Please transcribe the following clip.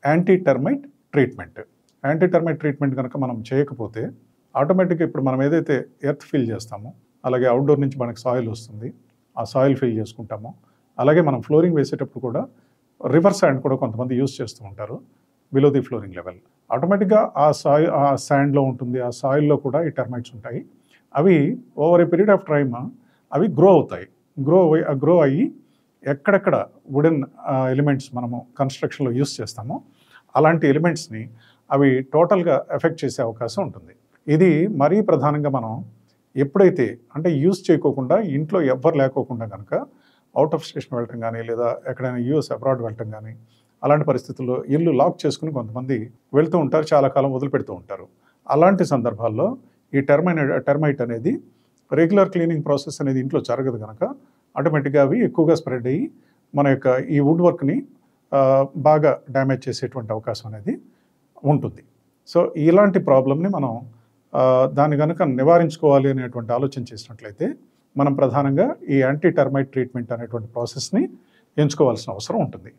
Anti termite treatment. Anti termite treatment కనుక మనం చేయకపోతే ఆటోమేటిక్గా ఇప్పుడు మనం ఏదైతే ఎర్త్ ఫిల్ చేస్తామో, అలాగే అవుట్డోర్ నుంచి మనకి సాయిల్ వస్తుంది, ఆ సాయిల్ ఫిల్ చేసుకుంటామో, అలాగే మనం ఫ్లోరింగ్ వేసేటప్పుడు కూడా రివర్ శాండ్ కూడా కొంతమంది యూస్ చేస్తూ ఉంటారు బిలో ది ఫ్లోరింగ్ లెవెల్. ఆటోమేటిక్గా ఆ శాండ్లో ఉంటుంది, ఆ సాయిల్లో కూడా ఈ టర్మైట్స్ ఉంటాయి. అవి over a period of time అవి గ్రో అవుతాయి. గ్రో అయ్యి ఎక్కడెక్కడ వుడెన్ ఎలిమెంట్స్ మనము కన్స్ట్రక్షన్లో యూస్ చేస్తామో అలాంటి ఎలిమెంట్స్ని అవి టోటల్గా ఎఫెక్ట్ చేసే అవకాశం ఉంటుంది. ఇది మరీ ప్రధానంగా మనం ఎప్పుడైతే అంటే యూస్ చేయకోకుండా ఇంట్లో ఎవ్వరు లేకోకుండా కనుక అవుట్ ఆఫ్ స్టేషన్ వెళ్ళటం కానీ, లేదా ఎక్కడైనా యూఎస్ అబ్రాడ్ వెళ్ళటం కానీ, అలాంటి పరిస్థితుల్లో ఇల్లు లాక్ చేసుకుని కొంతమంది వెళ్తూ ఉంటారు, చాలా కాలం వదిలిపెడుతూ ఉంటారు. అలాంటి సందర్భాల్లో ఈ టర్మైట్ అనేది రెగ్యులర్ క్లీనింగ్ ప్రాసెస్ అనేది ఇంట్లో జరగదు కనుక ఆటోమేటిక్గా అవి ఎక్కువగా స్ప్రెడ్ అయ్యి మన యొక్క ఈ వుడ్ వర్క్ని బాగా డ్యామేజ్ చేసేటువంటి అవకాశం అనేది ఉంటుంది. సో ఇలాంటి ప్రాబ్లమ్ని మనం దాన్ని కనుక నివారించుకోవాలి అనేటువంటి ఆలోచన చేసినట్లయితే మనం ప్రధానంగా ఈ యాంటీ టర్మైట్ ట్రీట్మెంట్ అనేటువంటి ప్రాసెస్ని ఎంచుకోవాల్సిన అవసరం ఉంటుంది.